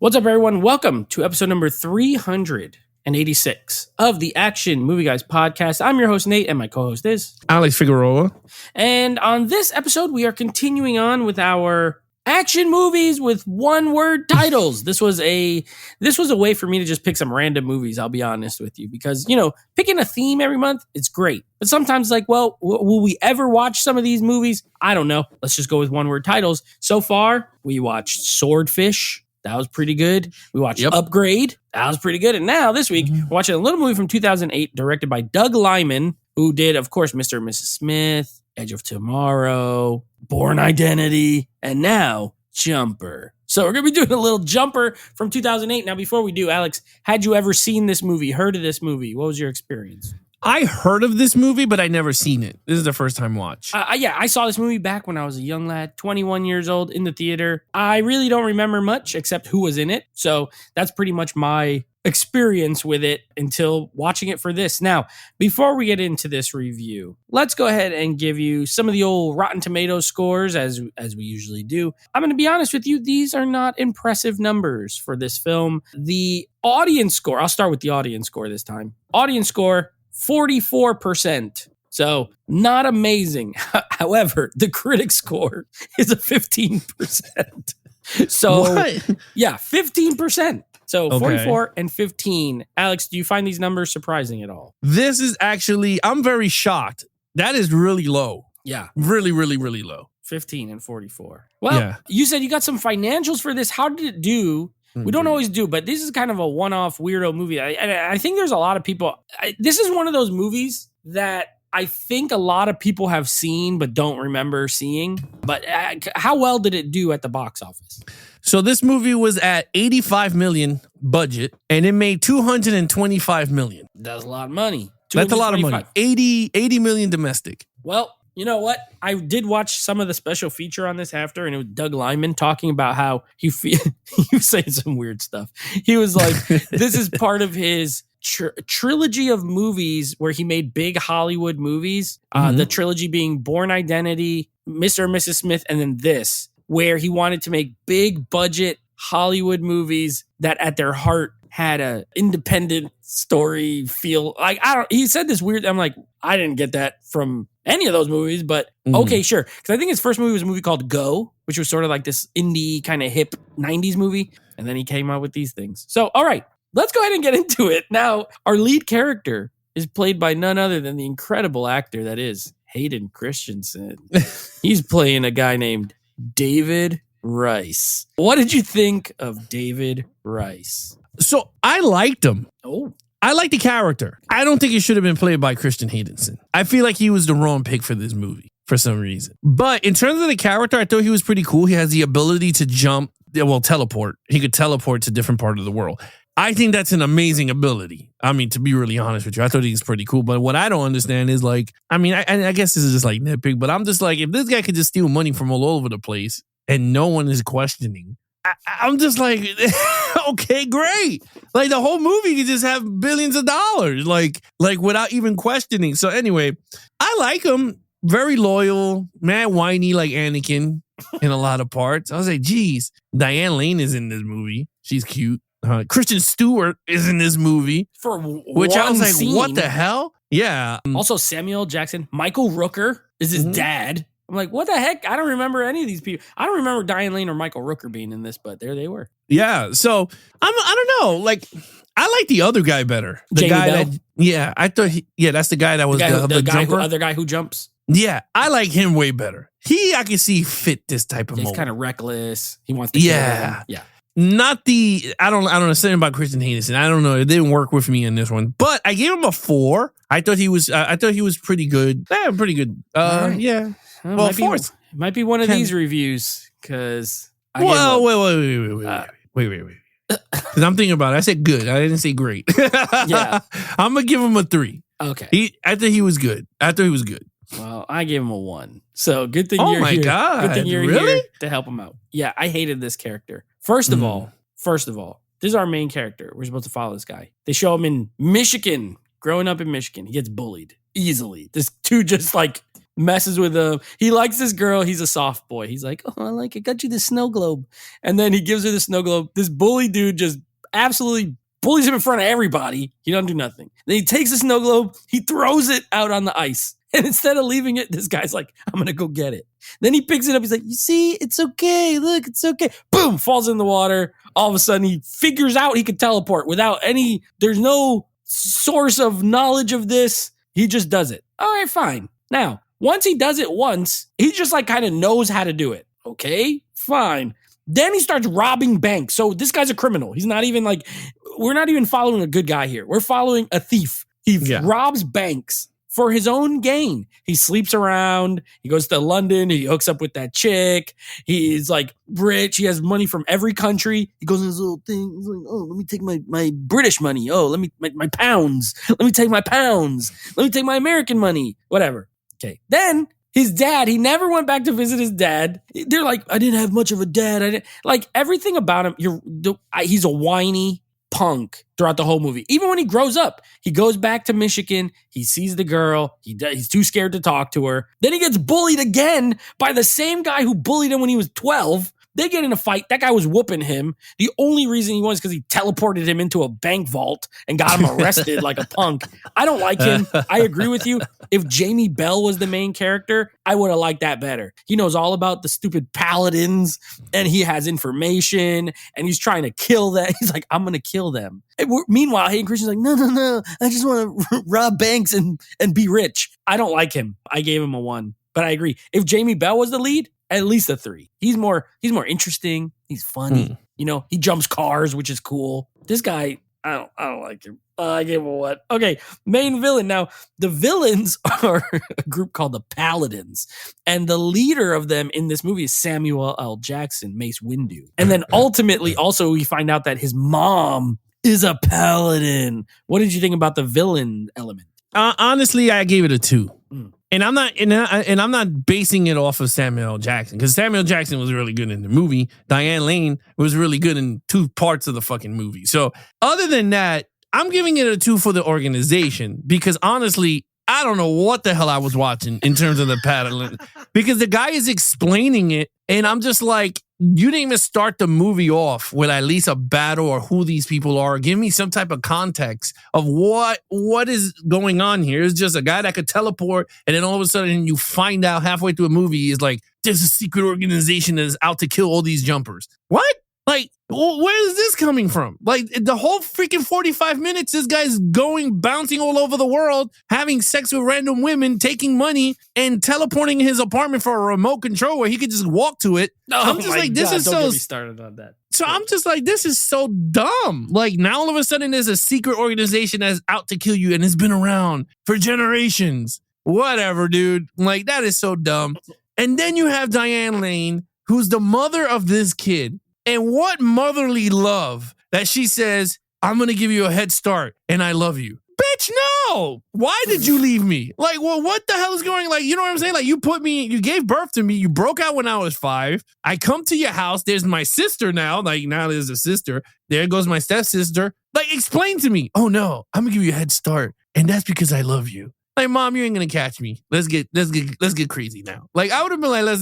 What's up, everyone? Welcome to episode number 386 of the Action Movie Guys podcast. I'm your host, Nate, and my co-host is Alex Figueroa. And on this episode, we are continuing on with our action movies with one-word titles. This was a way for me to just pick some random movies, I'll be honest with you, because, picking a theme every month, it's great. But sometimes will we ever watch some of these movies? I don't know. Let's just go with one-word titles. So far, we watched Swordfish. That was pretty good. We watched Upgrade. That was pretty good. And now this week, we're watching a little movie from 2008 directed by Doug Liman, who did, of course, Mr. and Mrs. Smith, Edge of Tomorrow, Bourne Identity, and now Jumper. So we're going to be doing a little Jumper from 2008. Now, before we do, Alex, had you ever seen this movie, heard of this movie? What was your experience? I heard of this movie, but I never seen it. This is the first time watch. I saw this movie back when I was a young lad, 21 years old, in the theater. I really don't remember much except who was in it. So that's pretty much my experience with it until watching it for this. Now, before we get into this review, let's go ahead and give you some of the old Rotten Tomatoes scores as we usually do. I'm going to be honest with you, these are not impressive numbers for this film. The audience score, I'll start with the audience score this time. Audience score, 44%. So not amazing. However, the critic score is a 15%. So what? Yeah, 15%. So Okay. 44 and 15. Alex, do you find these numbers surprising at all? This is actually, I'm very shocked. That is really low. Yeah, Really, really, really low. 15 and 44. Well, Yeah. You said you got some financials for this. How did it do? We don't always do, but this is kind of a one-off weirdo movie. I think there's a lot of people. This is one of those movies that I think a lot of people have seen but don't remember seeing. But how well did it do at the box office? So this movie was at 85 million budget, and it made 225 million. That's a lot of money. That's a lot of money. 80 million domestic. Well, you know what? I did watch some of the special feature on this after, and it was Doug Liman talking about how he was saying some weird stuff. He was like, this is part of his trilogy of movies where he made big Hollywood movies. The trilogy being Bourne Identity, Mr. and Mrs. Smith, and then this, where he wanted to make big budget Hollywood movies that at their heart had a independent story feel. He said this weird, I'm like, I didn't get that from any of those movies, but okay, sure. Because I think his first movie was a movie called Go, which was sort of like this indie kind of hip 90s movie. And then he came out with these things. So, all right, let's go ahead and get into it. Now, our lead character is played by none other than the incredible actor that is Hayden Christensen. He's playing a guy named David Rice. What did you think of David Rice? So I liked him. Oh, I like the character. I don't think he should have been played by Christian Haydenson. I feel like he was the wrong pick for this movie for some reason. But in terms of the character, I thought he was pretty cool. He has the ability to teleport. He could teleport to different parts of the world. I think that's an amazing ability. I mean, to be really honest with you, I thought he was pretty cool. But what I don't understand is I guess this is just like nitpick, but I'm just like, if this guy could just steal money from all over the place and no one is questioning, I'm just like, okay, great. Like the whole movie could just have billions of dollars, like without even questioning. So anyway, I like him. Very loyal, mad whiny like Anakin in a lot of parts. I was like, geez, Diane Lane is in this movie. She's cute. Kristen Stewart is in this movie. For which I was like, scene. what the hell? Yeah. Also, Samuel Jackson, Michael Rooker is his dad. I'm like, what the heck? I don't remember any of these people. I don't remember Diane Lane or Michael Rooker being in this, but there they were. Yeah. So I don't know. Like, I like the other guy better. The Jamie guy Bell? I thought that's the guy that was the jumper. Other guy who jumps. Yeah, I like him way better. I can see fit this type of He's mold. kind of reckless. He wants to kill him. Yeah. Not the I don't know something about Christian Haydenson. I don't know. It didn't work with me in this one. But I gave him a 4. I thought he was pretty good. Yeah, pretty good. Right. Yeah. Well, 4. Might be one of these reviews because Wait. Because I'm thinking about it. I said good. I didn't say great. Yeah. I'm gonna give him a 3. Okay. I thought he was good. Well, I gave him a 1. So good thing Oh you're my here. God, Good thing you're really? here to help him out. Yeah, I hated this character. First of all, this is our main character. We're supposed to follow this guy. They show him in Michigan, growing up in Michigan. He gets bullied easily. This dude just like messes with him. He likes this girl. He's a soft boy. He's like, oh, I like it. Got you the snow globe. And then he gives her the snow globe. This bully dude just absolutely bullies him in front of everybody. He doesn't do nothing. Then he takes the snow globe. He throws it out on the ice. And instead of leaving it, this guy's like, I'm going to go get it. Then he picks it up. He's like, you see, it's okay. Look, it's okay. Boom, falls in the water. All of a sudden, he figures out he could teleport without there's no source of knowledge of this. He just does it. All right, fine. Now, once he does it once, he just like kind of knows how to do it. Okay, fine. Then he starts robbing banks. So this guy's a criminal. He's not even like, we're not even following a good guy here. We're following a thief. He robs banks for his own gain. He sleeps around. He goes to London. He hooks up with that chick. He's like rich. He has money from every country. He goes in this little thing. He's like, oh, let me take my British money. Oh, let me my pounds. Let me take my pounds. Let me take my American money. Whatever. Okay. Then his dad, he never went back to visit his dad. They're like, I didn't have much of a dad. Like everything about him. He's a whiny punk throughout the whole movie. Even when he grows up, he goes back to Michigan. He sees the girl. He's too scared to talk to her. Then he gets bullied again by the same guy who bullied him when he was 12. They get in a fight. That guy was whooping him. The only reason he won is because he teleported him into a bank vault and got him arrested like a punk. I don't like him. I agree with you. If Jamie Bell was the main character, I would have liked that better. He knows all about the stupid paladins and he has information and he's trying to kill them. He's like, I'm going to kill them. Meanwhile, Hayden Christensen's like, no. I just want to rob banks and be rich. I don't like him. I gave him a 1. But I agree. If Jamie Bell was the lead, at least a 3. He's more interesting. He's funny. You know, he jumps cars, which is cool. This guy, I don't like him. I gave him a 1. Okay, main villain. Now, the villains are a group called the Paladins. And the leader of them in this movie is Samuel L. Jackson, Mace Windu. And then ultimately, also, we find out that his mom is a Paladin. What did you think about the villain element? Honestly, I gave it a 2. And I'm not basing it off of Samuel L. Jackson because Samuel L. Jackson was really good in the movie. Diane Lane was really good in 2 parts of the fucking movie. So other than that, I'm giving it a 2 for the organization because honestly, I don't know what the hell I was watching in terms of the paddling because the guy is explaining it and I'm just like, you didn't even start the movie off with at least a battle or who these people are. Give me some type of context of what is going on here. It's just a guy that could teleport, and then all of a sudden you find out halfway through a movie is like, there's a secret organization that is out to kill all these jumpers. What? Like, where is this coming from? Like, the whole freaking 45 minutes, this guy's bouncing all over the world, having sex with random women, taking money, and teleporting his apartment for a remote control where he could just walk to it. I'm just like, this is so... Don't get me started on that. So I'm just like, this is so dumb. Like, now all of a sudden there's a secret organization that's out to kill you and it's been around for generations. Whatever, dude. Like, that is so dumb. And then you have Diane Lane, who's the mother of this kid. And what motherly love that she says, I'm going to give you a head start and I love you. Bitch, no. Why did you leave me? Like, well, what the hell is going on? Like, you know what I'm saying? Like, you gave birth to me. You broke out when I was 5. I come to your house. There's my sister now. Like, now there's a sister. There goes my stepsister. Like, explain to me. Oh, no, I'm going to give you a head start. And that's because I love you. Like, Mom, you ain't gonna catch me. Let's get crazy now. Like, I would have been like,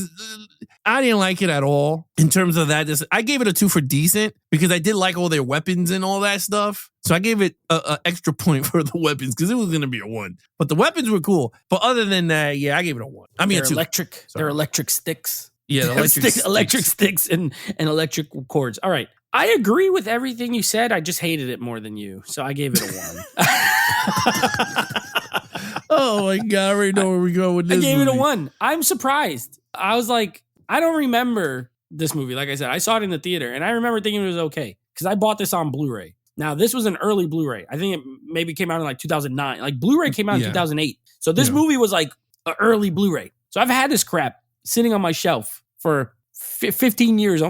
I didn't like it at all in terms of that. I gave it a 2 for decent because I did like all their weapons and all that stuff. So I gave it a extra point for the weapons because it was gonna be a 1. But the weapons were cool. But other than that, yeah, I gave it a 1. I mean, they're a 2. Electric. They're electric sticks. Yeah, the electric sticks and electric cords. All right. I agree with everything you said. I just hated it more than you. So I gave it a 1. Oh my God, I already know where we go with this. I gave movie. it a 1. I'm surprised. I was like, I don't remember this movie. Like I said, I saw it in the theater and I remember thinking it was okay because I bought this on Blu-ray. Now, this was an early Blu-ray. I think it maybe came out in like 2009. Like Blu-ray came out in 2008. So this movie was like an early Blu-ray. So I've had this crap sitting on my shelf for 15 years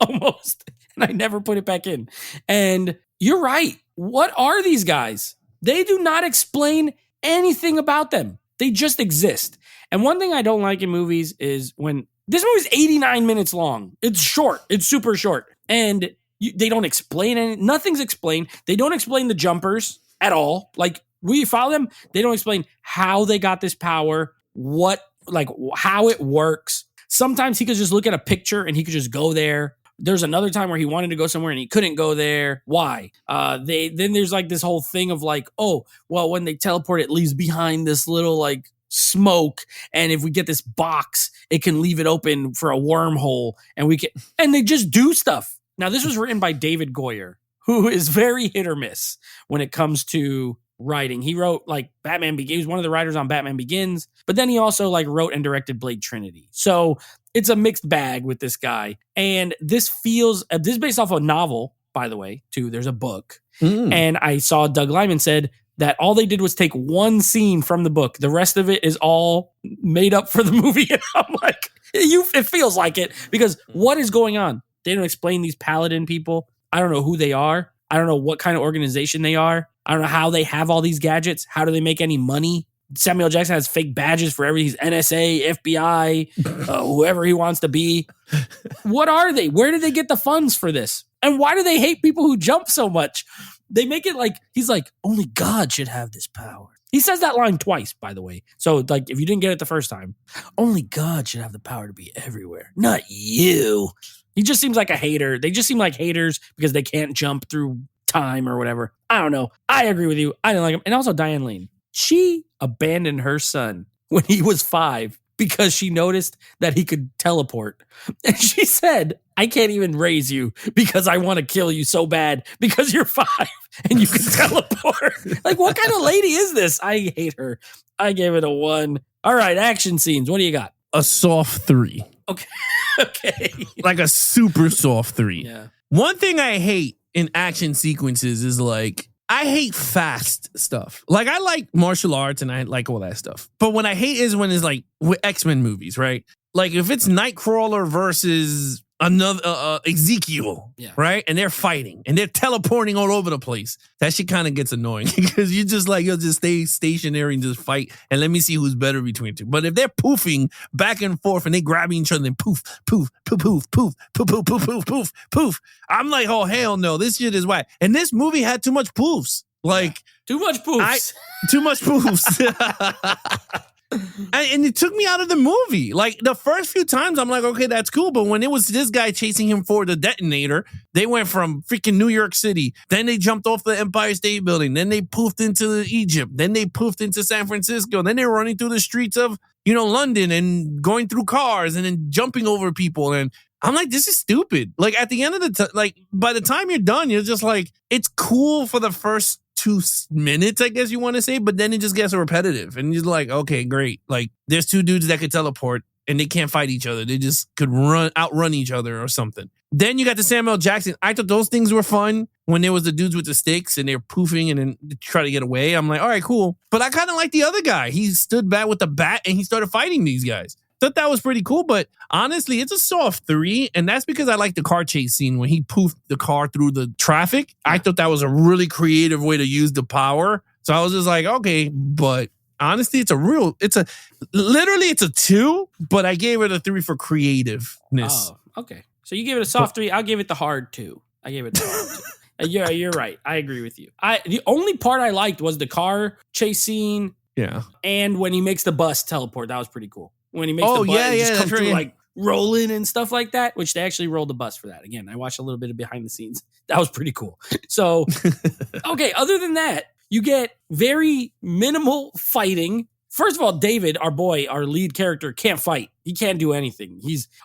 almost. And I never put it back in. And you're right. What are these guys? They do not explain anything about them. They just exist. And one thing I don't like in movies is when this movie's 89 minutes long. It's short. It's super short. And they don't explain anything. Nothing's explained. They don't explain the jumpers at all. Like, we follow them. They don't explain how they got this power, what like how it works. Sometimes he could just look at a picture and he could just go there. There's another time where he wanted to go somewhere and he couldn't go there. Why? Then there's like this whole thing of like, oh, well, when they teleport, it leaves behind this little like smoke, and if we get this box, it can leave it open for a wormhole, and they just do stuff. Now, this was written by David Goyer, who is very hit or miss when it comes to writing. He wrote like Batman Begins. He was one of the writers on Batman Begins, but then he also like wrote and directed Blade Trinity. So it's a mixed bag with this guy. And this is based off a novel, by the way, too. There's a book. And I saw Doug Liman said that all they did was take one scene from the book. The rest of it is all made up for the movie. And I'm like, it feels like it, because what is going on? They don't explain these Paladin people. I don't know who they are. I don't know what kind of organization they are. I don't know how they have all these gadgets. How do they make any money? Samuel Jackson has fake badges for everything. He's NSA, FBI, whoever he wants to be. What are they? Where did they get the funds for this? And why do they hate people who jump so much? They make it like, he's like, only God should have this power. He says that line twice, by the way. So like, if you didn't get it the first time, only God should have the power to be everywhere, not you. He just seems like a hater. They just seem like haters because they can't jump through time or whatever. I don't know. I agree with you. I didn't like him. And also Diane Lane. She abandoned her son when he was 5 because she noticed that he could teleport. And she said, I can't even raise you because I want to kill you so bad because you're 5 and you can teleport. Like, what kind of lady is this? I hate her. I gave it a 1. All right, action scenes. What do you got? A soft 3. Okay. Okay. Like a super soft 3. Yeah. One thing I hate in action sequences is like, I hate fast stuff. Like, I like martial arts and I like all that stuff. But what I hate is when it's like with X-Men movies, right? Like if it's Nightcrawler versus another Ezekiel, right? And they're fighting and they're teleporting all over the place. That shit kind of gets annoying because you'll just stay stationary and just fight and let me see who's better between two. But if they're poofing back and forth and they grabbing each other and poof, poof, poof, poof, poof, poof, poof, poof, poof, poof, poof, I'm like, oh hell no, this shit is whack. And this movie had too much poofs. Like too much poofs. Too much poofs. And it took me out of the movie. Like the first few times, I'm like, okay, that's cool. But when it was this guy chasing him for the detonator, they went from freaking New York City. Then they jumped off the Empire State Building. Then they poofed into Egypt. Then they poofed into San Francisco. Then they were running through the streets of, London and going through cars and then jumping over people. And I'm like, this is stupid. Like at the end of the by the time you're done, you're just like, it's cool for the first 2 minutes, I guess you want to say, but then it just gets repetitive and you're like, okay, great. Like there's 2 dudes that could teleport and they can't fight each other. They just could outrun each other or something. Then you got the Samuel Jackson. I thought those things were fun when there was the dudes with the sticks and they're poofing and then try to get away. I'm like, all right, cool. But I kind of like the other guy. He stood back with the bat and he started fighting these guys. Thought that was pretty cool, but honestly, it's a soft 3, and that's because I like the car chase scene when he poofed the car through the traffic. I thought that was a really creative way to use the power. So I was just like, okay, but honestly, it's a 2, but I gave it a 3 for creativeness. Oh, okay. So you gave it a soft 3. I'll give it the hard 2. I gave it the hard 2. Yeah, you're right. I agree with you. The only part I liked was the car chase scene. Yeah. And when he makes the bus teleport, that was pretty cool. When he makes the bus, just come through like rolling and stuff like that, which they actually rolled the bus for that. Again, I watched a little bit of behind the scenes. That was pretty cool. So, okay, other than that, you get very minimal fighting. First of all, David, our boy, our lead character, can't fight. He can't do anything.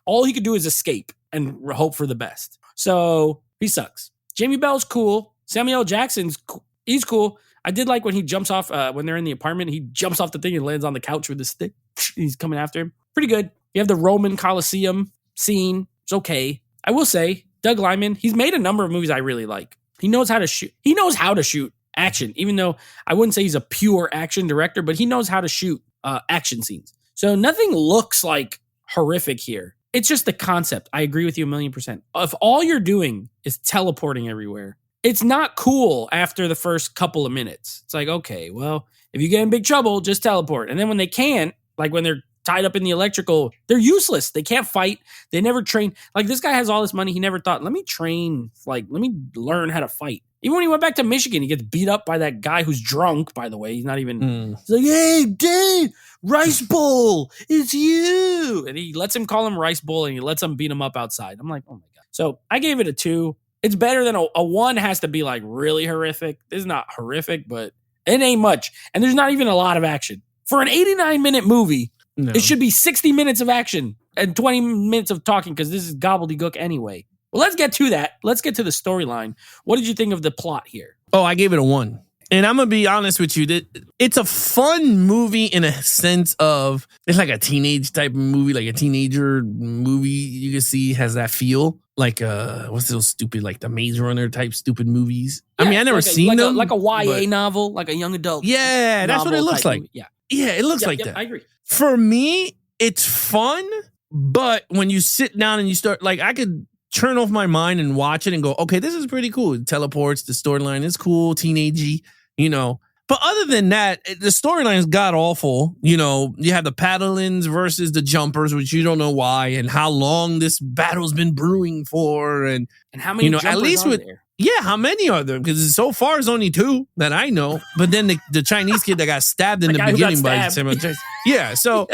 All he could do is escape and hope for the best. So he sucks. Jamie Bell's cool. Samuel Jackson's he's cool. I did like when he jumps off, when they're in the apartment, he jumps off the thing and lands on the couch with the stick. He's coming after him. Pretty good. You have the Roman Coliseum scene. It's okay. I will say, Doug Liman, he's made a number of movies I really like. He knows how to shoot. He knows how to shoot action, even though I wouldn't say he's a pure action director, but he knows how to shoot action scenes. So nothing looks like horrific here. It's just the concept. I agree with you 1,000,000%. If all you're doing is teleporting everywhere, it's not cool after the first couple of minutes. It's like, okay, well, if you get in big trouble, just teleport. And then when they can't, like when they're tied up in the electrical. They're useless. They can't fight. They never train. Like, this guy has all this money. He never thought, let me train. Like, let me learn how to fight. Even when he went back to Michigan, he gets beat up by that guy who's drunk, by the way. He's not even... He's like, hey, Dave, Rice Bowl, it's you. And he lets him call him Rice Bowl, and he lets him beat him up outside. I'm like, oh, my God. So I gave it a 2. It's better than a 1 has to be, like, really horrific. This is not horrific, but it ain't much. And there's not even a lot of action. For an 89-minute movie, it should be 60 minutes of action and 20 minutes of talking, because this is gobbledygook anyway. Well, let's get to that. Let's get to the storyline. What did you think of the plot here? Oh, I gave it a 1. And I'm going to be honest with you. It's a fun movie in a sense of, it's like a teenage type of movie, like a teenager movie you can see has that feel. Like, what's those stupid, like the Maze Runner type stupid movies? Yeah, I mean, I never seen them. Like a YA novel, like a young adult. Yeah, that's what it looks like. Movie. Yeah, it looks like that. I agree. For me, it's fun, but when you sit down and you start, like, I could turn off my mind and watch it and go, okay, this is pretty cool. It teleports, the storyline is cool, teenagey, you know. But other than that, the storyline is god awful. You know, you have the Paddlins versus the Jumpers, which you don't know why and how long this battle's been brewing for, and how many Jumpers at least are there? Yeah, how many are there? Because so far it's only 2 that I know. But then the Chinese kid that got stabbed in the beginning by Samuel Jackson. Yeah, so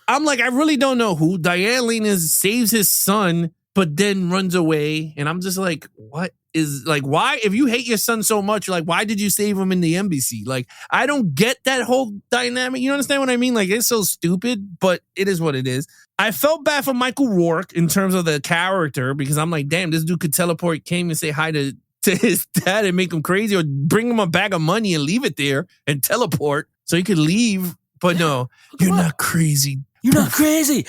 I'm like, I really don't know who. Diane Lane saves his son, but then runs away. And I'm just like, what is, like, why? If you hate your son so much, like, why did you save him in the embassy? Like, I don't get that whole dynamic. You understand what I mean? Like, it's so stupid, but it is what it is. I felt bad for Michael Rourke in terms of the character, because I'm like, damn, this dude could teleport, came and say hi to his dad and make him crazy, or bring him a bag of money and leave it there and teleport so he could leave. But no, you're not crazy. You're not crazy.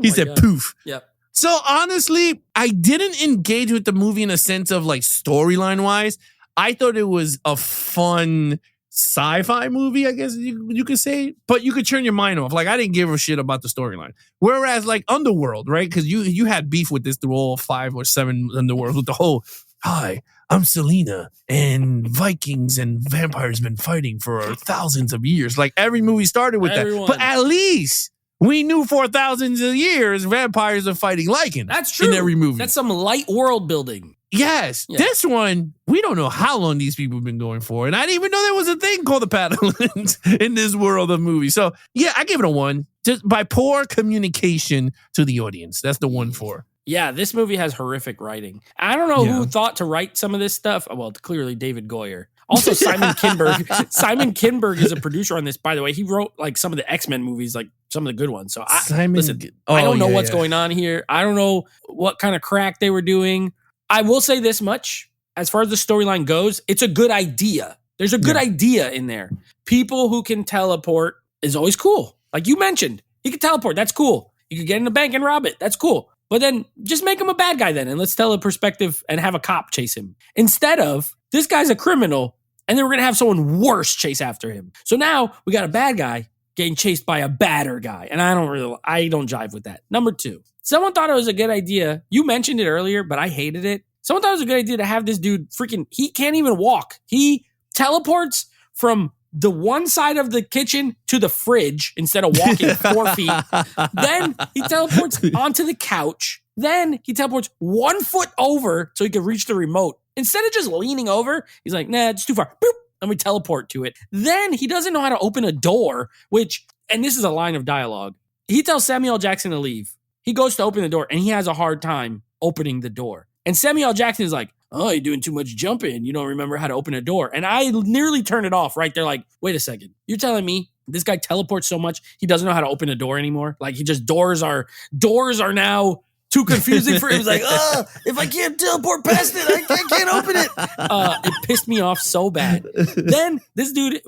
He said poof. Yep. So honestly, I didn't engage with the movie in a sense of like storyline wise. I thought it was a fun sci-fi movie, I guess you could say, but you could turn your mind off. Like, I didn't give a shit about the storyline. Whereas like Underworld, right? Because you had beef with this through all 5 or 7 Underworlds with the whole, hi, I'm Selena, and Vikings and vampires been fighting for thousands of years. Like, every movie started with that. But at least we knew for thousands of years vampires are fighting Lycan. That's true. In every movie. That's some light world building. Yes. Yeah. This one, we don't know how long these people have been going for. And I didn't even know there was a thing called the Paddlins in this world of movies. So, yeah, I give it a 1. Just by poor communication to the audience. That's the 1 for. Yeah, this movie has horrific writing. I don't know who thought to write some of this stuff. Well, clearly David Goyer. Also, Simon Kinberg. Simon Kinberg is a producer on this, by the way. He wrote like some of the X-Men movies, like some of the good ones. So, I don't know what's going on here. I don't know what kind of crack they were doing. I will say this much. As far as the storyline goes, it's a good idea. There's a good idea in there. People who can teleport is always cool. Like you mentioned, he could teleport. That's cool. You could get in the bank and rob it. That's cool. But then just make him a bad guy then, and let's tell a perspective and have a cop chase him. Instead of, this guy's a criminal, and then we're going to have someone worse chase after him. So now we got a bad guy getting chased by a badder guy. And I don't jive with that. Number 2, someone thought it was a good idea. You mentioned it earlier, but I hated it. Someone thought it was a good idea to have this dude he can't even walk. He teleports from the one side of the kitchen to the fridge instead of walking 4 feet. Then he teleports onto the couch. Then he teleports 1 foot over so he can reach the remote. Instead of just leaning over, he's like, nah, it's too far. Boop. Let me teleport to it. Then he doesn't know how to open a door, and this is a line of dialogue. He tells Samuel Jackson to leave. He goes to open the door, and he has a hard time opening the door. And Samuel Jackson is like, oh, you're doing too much jumping. You don't remember how to open a door. And I nearly turned it off right there. Like, wait a second. You're telling me this guy teleports so much he doesn't know how to open a door anymore? Like, doors are now too confusing for him. He's like, if I can't teleport past it, I can't open it. It pissed me off so bad. Then this dude,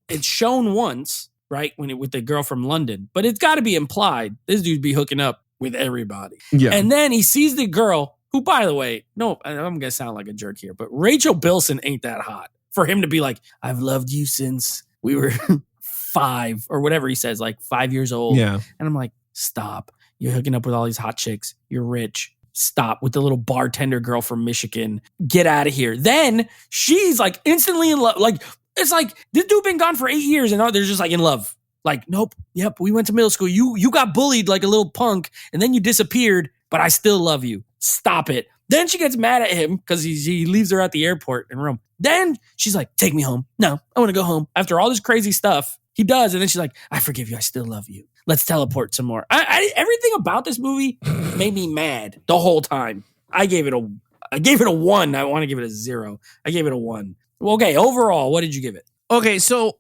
it's shown once, right, with the girl from London, but it's got to be implied. This dude be hooking up with everybody. Yeah. And then he sees the girl, who, by the way, no, I'm going to sound like a jerk here, but Rachel Bilson ain't that hot for him to be like, I've loved you since we were 5 or whatever he says, like 5 years old. Yeah. And I'm like, stop. You're hooking up with all these hot chicks. You're rich. Stop with the little bartender girl from Michigan. Get out of here. Then she's like instantly in love. Like, It's like, this dude been gone for 8 years and they're just like in love. Like, nope, yep, we went to middle school. You got bullied like a little punk and then you disappeared, but I still love you. Stop it. Then she gets mad at him because he leaves her at the airport in Rome. Then she's like, take me home. No, I want to go home. After all this crazy stuff, he does. And then she's like, I forgive you. I still love you. Let's teleport some more. Everything about this movie made me mad the whole time. I gave it a 1. I want to give it a 0. I gave it a 1. Well, okay, overall, what did you give it? Okay, so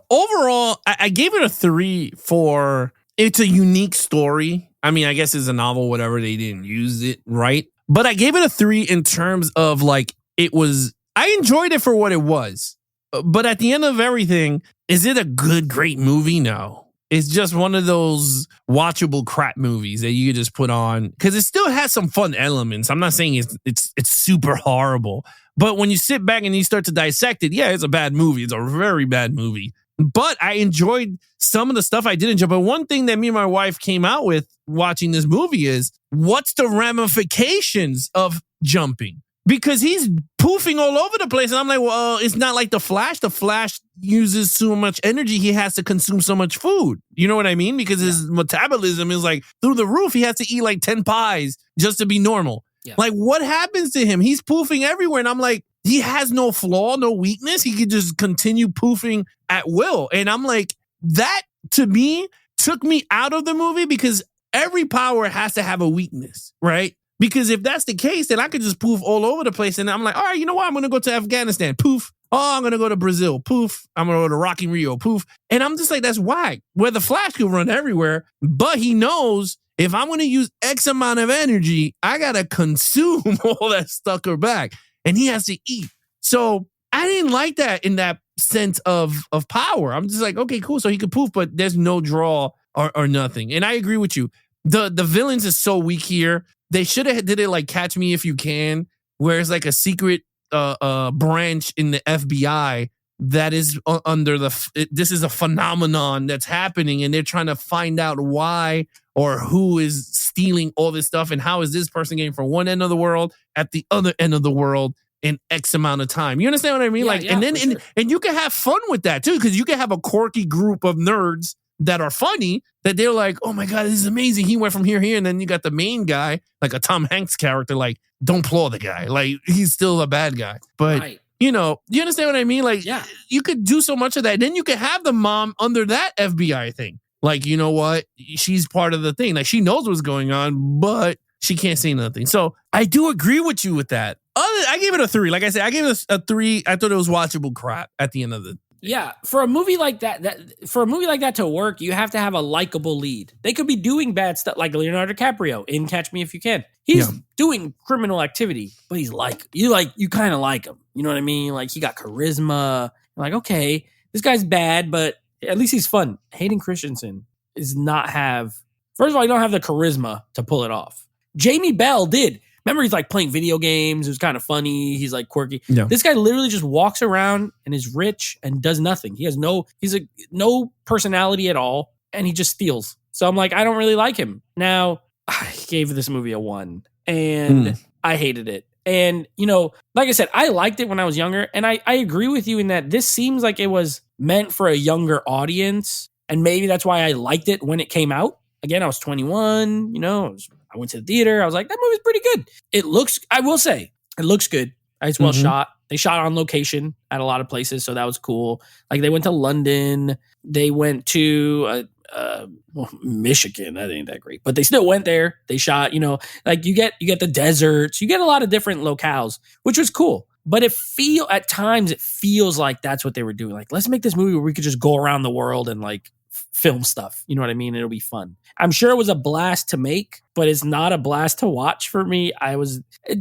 overall, I gave it a 3 for it's a unique story. I mean, I guess it's a novel, whatever, they didn't use it, right? But I gave it a 3 in terms of like, I enjoyed it for what it was. But at the end of everything, is it a good, great movie? No. It's just one of those watchable crap movies that you could just put on because it still has some fun elements. I'm not saying it's super horrible, but when you sit back and you start to dissect it, yeah, it's a bad movie. It's a very bad movie. But I enjoyed some of the stuff I did enjoy. But one thing that me and my wife came out with watching this movie is what's the ramifications of jumping? Because he's poofing all over the place. And I'm like, well, it's not like the Flash. The Flash uses so much energy. He has to consume so much food. You know what I mean? Because his metabolism is like through the roof. He has to eat like 10 pies just to be normal. Yeah. Like, what happens to him? He's poofing everywhere. And I'm like, he has no flaw, no weakness. He could just continue poofing at will. And I'm like, that to me took me out of the movie because every power has to have a weakness, right? Because if that's the case, then I could just poof all over the place. And I'm like, all right, you know what? I'm going to go to Afghanistan. Poof. Oh, I'm going to go to Brazil. Poof. I'm going to go to Rocky Rio. Poof. And I'm just like, that's why. Where the Flash could run everywhere. But he knows if I'm going to use X amount of energy, I got to consume all that stucker back. And he has to eat. So I didn't like that in that sense of power. I'm just like, okay, cool. So he could poof, but there's no draw or nothing. And I agree with you. The villains is so weak here. They should have did it like Catch Me If You Can, where it's like a secret branch in the FBI that is under this is a phenomenon that's happening and they're trying to find out why or who is stealing all this stuff and how is this person getting from one end of the world at the other end of the world in X amount of time. You understand what I mean? Yeah, and then and you can have fun with that too, because you can have a quirky group of nerds that are funny that they're like, oh my God, this is amazing. He went from here, and then you got the main guy, like a Tom Hanks character, like, don't applaud the guy. Like, he's still a bad guy. But, right. You know, you understand what I mean? Like, yeah. You could do so much of that. Then you could have the mom under that FBI thing. Like, you know what? She's part of the thing. Like, she knows what's going on, but she can't say nothing. So I do agree with you with that. I gave it a 3. Like I said, I gave it a 3. I thought it was watchable crap at the end of the. Yeah, for a movie like that to work, you have to have a likable lead. They could be doing bad stuff, like Leonardo DiCaprio in Catch Me If You Can. He's doing criminal activity, but he's you kind of like him. You know what I mean? Like, he got charisma. You're like, okay, this guy's bad, but at least he's fun. Hayden Christensen does not have. First of all, you don't have the charisma to pull it off. Jamie Bell did. Remember, he's like playing video games. It was kind of funny. He's like quirky. Yeah. This guy literally just walks around and is rich and does nothing. He's no personality at all. And he just steals. So I'm like, I don't really like him. Now, I gave this movie a 1 and I hated it. And, you know, like I said, I liked it when I was younger. And I agree with you in that this seems like it was meant for a younger audience. And maybe that's why I liked it when it came out. Again, I was 21, you know, I went to the theater. I was like, that movie's pretty good. I will say, it looks good. It's well shot. They shot on location at a lot of places, so that was cool. Like, they went to London. They went to Michigan. That ain't that great, but they still went there. They shot, you know, like you get the deserts. You get a lot of different locales, which was cool. But at times it feels like that's what they were doing. Like, let's make this movie where we could just go around the world and like film stuff. You know what I mean? It'll be fun. I'm sure it was a blast to make, but it's not a blast to watch for me.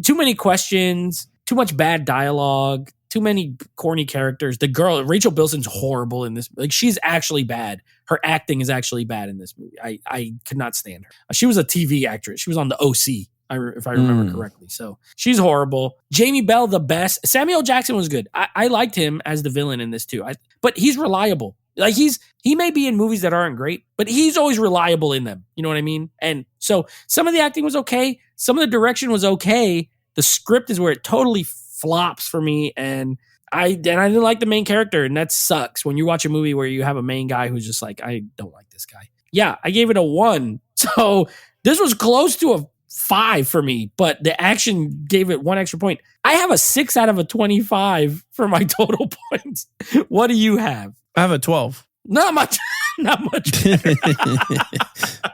Too many questions, too much bad dialogue, too many corny characters. The girl, Rachel Bilson's horrible in this. Like, she's actually bad. Her acting is actually bad in this movie. I could not stand her. She was a TV actress. She was on the OC, if I remember correctly. So she's horrible. Jamie Bell, the best. Samuel Jackson was good. I liked him as the villain in this too. But he's reliable. Like, he may be in movies that aren't great, but he's always reliable in them. You know what I mean? And so some of the acting was okay. Some of the direction was okay. The script is where it totally flops for me. And I didn't like the main character, and that sucks when you watch a movie where you have a main guy who's just like, I don't like this guy. Yeah, I gave it a 1. So this was close to a 5 for me, but the action gave it 1 extra point. I have a 6 out of a 25 for my total points. What do you have? I have a 12. Not much. Not much.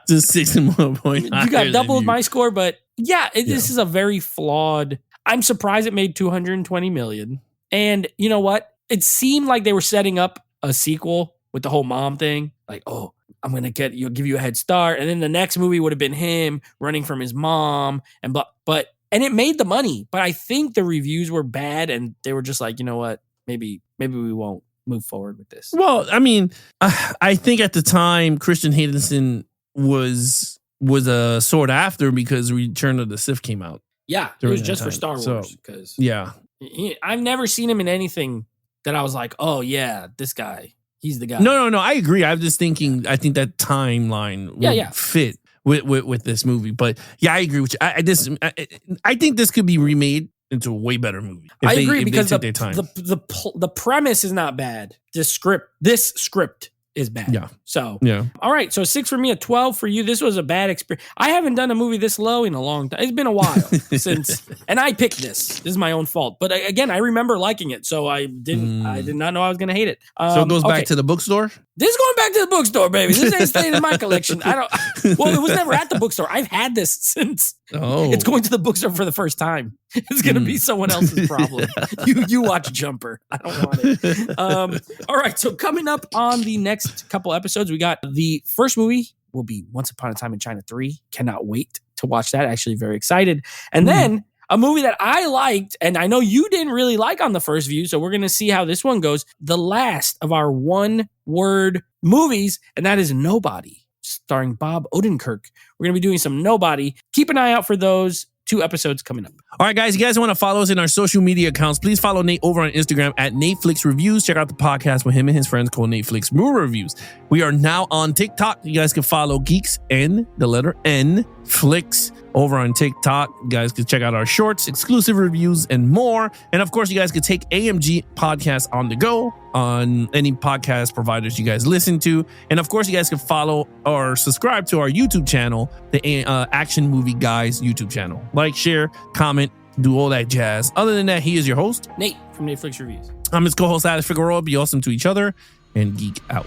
Just 6 more points. You got doubled my score, but this is a very flawed. I'm surprised it made $220 million. And you know what? It seemed like they were setting up a sequel with the whole mom thing. Like, oh, I'm gonna give you a head start, and then the next movie would have been him running from his mom, and it made the money. But I think the reviews were bad, and they were just like, you know what? Maybe we won't move forward with this. Well, I mean, I think at the time Christian Haydenson was a sought after because Return of the Sith came out. Yeah, it was just for Star Wars. Because I've never seen him in anything that I was like, oh yeah, this guy, he's the guy. No, I agree. I'm just thinking. I think that timeline would fit with this movie. But yeah, I agree with you. I think this could be remade into a way better movie. I agree because the premise is not bad. This script is bad. Yeah. So, all right. So 6 for me, a 12 for you. This was a bad experience. I haven't done a movie this low in a long time. It's been a while since, and I picked this. This is my own fault. But again, I remember liking it. So I did not know I was going to hate it. So it goes back to the bookstore? This is going back to the bookstore, baby. This ain't staying in my collection. It was never at the bookstore. I've had this since. Oh. It's going to the bookstore for the first time. It's going to be someone else's problem. You watch Jumper. I don't want it. All right. So coming up on the next couple episodes, we got the first movie will be Once Upon a Time in China 3. Cannot wait to watch that. Actually very excited. And then a movie that I liked, and I know you didn't really like on the first view, so we're going to see how this one goes. The last of our one-word movies, and that is Nobody, starring Bob Odenkirk. We're going to be doing some Nobody. Keep an eye out for those 2 episodes coming up. All right, guys, you guys want to follow us in our social media accounts, please follow Nate over on Instagram at NateFlix Reviews. Check out the podcast with him and his friends called NateFlix Movie Reviews. We are now on TikTok. You guys can follow Geeks N, the letter N, Flicks over on TikTok. You guys can check out our shorts, exclusive reviews, and more. And of course, you guys can take AMG Podcast on the go on any podcast providers you guys listen to. And of course, you guys can follow or subscribe to our YouTube channel, the Action Movie Guys YouTube channel. Like, share, comment, do all that jazz. Other than that, he is your host, Nate from NateFlix Reviews. I'm his co-host, Alex Figueroa. Be awesome to each other and geek out.